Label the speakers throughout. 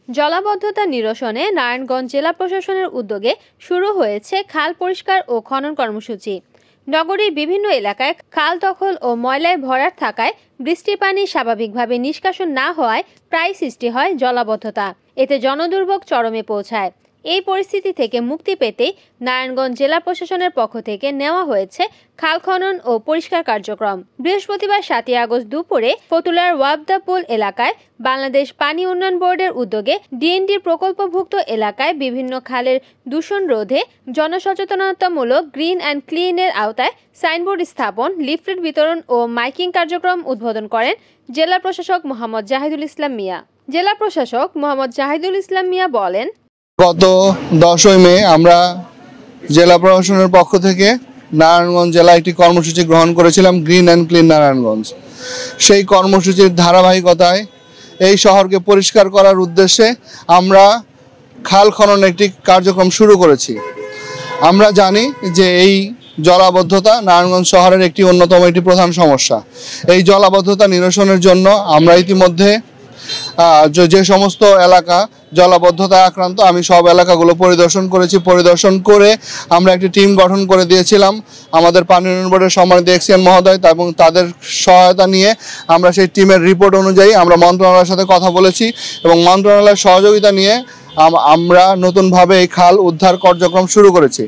Speaker 1: জলাবদ্ধতা নিরসনে নারায়ণগঞ্জ জেলা প্রশাসনের উদ্যোগে শুরু হয়েছে খাল পরিষ্কার ও খনন কর্মসূচি। নগরীর বিভিন্ন এলাকায় খাল দখল ও ময়লায় ভরাট থাকায় বৃষ্টির পানি স্বাভাবিকভাবে নিষ্কাশন না হওয়ায় প্রায় সৃষ্টি হয় জলাবদ্ধতা। এতে জনদুর্ভোগ চরমে পৌঁছায়। এই পরিস্থিতি থেকে মুক্তি পেতে নারায়ণগঞ্জ জেলা প্রশাসনের পক্ষ থেকে নেওয়া হয়েছে খাল খনন ও পরিষ্কার কার্যক্রম। বৃহস্পতিবার 7 আগস্ট দুপুরে ফতুল্লার ওয়াবদাপুল এলাকায় বাংলাদেশ পানি উন্নয়ন বোর্ডের উদ্যোগে ডিএনডির প্রকল্পভুক্ত এলাকায় বিভিন্ন খালের দূষণ রোধে জনসচেতনতামূলক গ্রিন অ্যান্ড ক্লিনের আওতায় সাইনবোর্ড স্থাপন, লিফলেট বিতরণ ও মাইকিং কার্যক্রম উদ্বোধন করেন জেলা প্রশাসক মোহাম্মদ জাহিদুল ইসলাম মিয়া। জেলা প্রশাসক মোহাম্মদ জাহিদুল ইসলাম মিয়া বলেন,
Speaker 2: গত 10 মে আমরা জেলা প্রশাসনের পক্ষ থেকে নারায়ণগঞ্জ জেলায় একটি কর্মসূচি গ্রহণ করেছিলাম, গ্রিন অ্যান্ড ক্লিন নারায়ণগঞ্জ। সেই কর্মসূচির ধারাবাহিকতায় এই শহরকে পরিষ্কার করার উদ্দেশ্যে আমরা খাল খননের একটি কার্যক্রম শুরু করেছি। আমরা জানি যে এই জলাবদ্ধতা নারায়ণগঞ্জ শহরের একটি অন্যতম একটি প্রধান সমস্যা। এই জলাবদ্ধতা নিরসনের জন্য আমরা ইতিমধ্যে যে সমস্ত এলাকা জলাবদ্ধতায় আক্রান্ত, আমি সব এলাকাগুলো পরিদর্শন করেছি। পরিদর্শন করে আমরা একটি টিম গঠন করে দিয়েছিলাম আমাদের পানি উন্নয়ন বোর্ডের সম্মানিত এক্সিএন মহোদয়, এবং তাদের সহায়তা নিয়ে আমরা সেই টিমের রিপোর্ট অনুযায়ী আমরা মন্ত্রণালয়ের সাথে কথা বলেছি এবং মন্ত্রণালয়ের সহযোগিতা নিয়ে আমরা নতুনভাবে এই খাল উদ্ধার কার্যক্রম শুরু করেছি।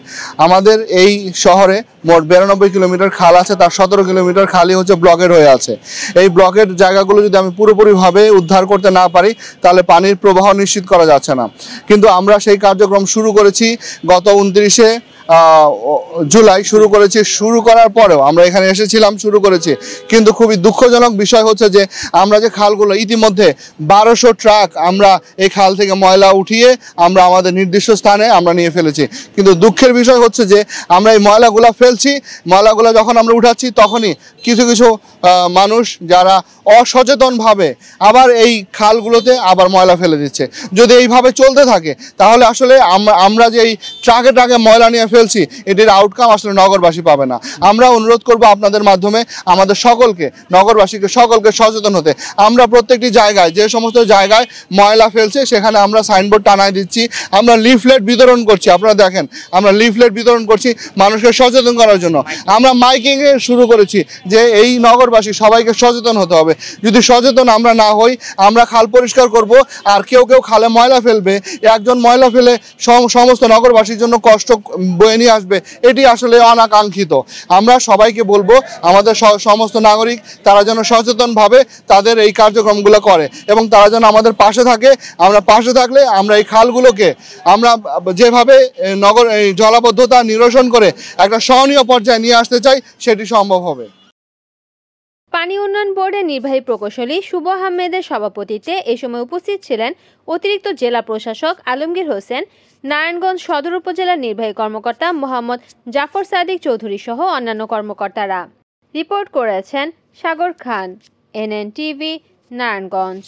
Speaker 2: আমাদের এই শহরে মোট 92 কিলোমিটার খাল আছে, তার 17 কিলোমিটার খালই হচ্ছে ব্লকের হয়ে আছে। এই ব্লকের জায়গাগুলো যদি আমি পুরোপুরিভাবে উদ্ধার করতে না পারি তাহলে পানির প্রবাহ নিশ্চিত করা যাচ্ছে না। কিন্তু আমরা সেই কার্যক্রম শুরু করেছি গত 29 জুলাই শুরু করেছি। শুরু করার পরেও আমরা এখানে এসেছিলাম, শুরু করেছি, কিন্তু খুবই দুঃখজনক বিষয় হচ্ছে যে আমরা যে খালগুলো ইতিমধ্যে 1200 ট্রাক আমরা এই খাল থেকে ময়লা উঠিয়ে আমরা আমাদের নির্দিষ্ট স্থানে আমরা নিয়ে ফেলেছি। কিন্তু দুঃখের বিষয় হচ্ছে যে আমরা এই ময়লাগুলো ফেলছি, ময়লাগুলো যখন আমরা উঠাচ্ছি তখনই কিছু কিছু মানুষ যারা অসচেতনভাবে আবার এই খালগুলোতে আবার ময়লা ফেলে দিচ্ছে। যদি এইভাবে চলতে থাকে তাহলে আসলে আমরা যে এই ট্রাকে ট্রাকে ময়লা নিয়ে ফেলছি এটির আউটকাম আসলে নগরবাসী পাবে না। আমরা অনুরোধ করব আপনাদের মাধ্যমে আমাদের সকলকে, নগরবাসীকে সকলকে সচেতন হতে। আমরা প্রত্যেকটি জায়গায় যে সমস্ত জায়গায় ময়লা ফেলছে সেখানে আমরা সাইনবোর্ড টানায় দিচ্ছি, আমরা লিফলেট বিতরণ করছি। আপনারা দেখেন আমরা লিফলেট বিতরণ করছি মানুষকে সচেতন করার জন্য। আমরা মাইকিং শুরু করেছি যে এই নগরবাসী সবাইকে সচেতন হতে হবে। যদি সচেতন আমরা না হই, আমরা খাল পরিষ্কার করব আর কেউ কেউ খালে ময়লা ফেলবে, একজন ময়লা ফেলে সমস্ত নগরবাসীর জন্য কষ্ট বয়ে নিয়ে আসবে, এটি আসলে অনাকাঙ্ক্ষিত। আমরা সবাইকে বলবো আমাদের সমস্ত নাগরিক তারা যেন সচেতনভাবে তাদের এই কার্যক্রমগুলো করে এবং তারা যেন আমাদের পাশে থাকে। আমরা পাশে থাকলে আমরা এই খালগুলোকে আমরা যেভাবে এই জলাবদ্ধতা নিরসন করে একটা সহনীয় পর্যায়ে নিয়ে আসতে চাই সেটি সম্ভব হবে।
Speaker 1: পানি উন্নয়ন বোর্ডের নির্বাহী প্রকৌশলী শুভ আহমেদের সভাপতিত্বে এ সময় উপস্থিত ছিলেন অতিরিক্ত জেলা প্রশাসক আলমগীর হোসেন, নারায়ণগঞ্জ সদর উপজেলার নির্বাহী কর্মকর্তা মোহাম্মদ জাফর সাদিক চৌধুরী সহ অন্যান্য কর্মকর্তারা। রিপোর্ট করেছেন সাগর খান, NN TV, নারায়ণগঞ্জ।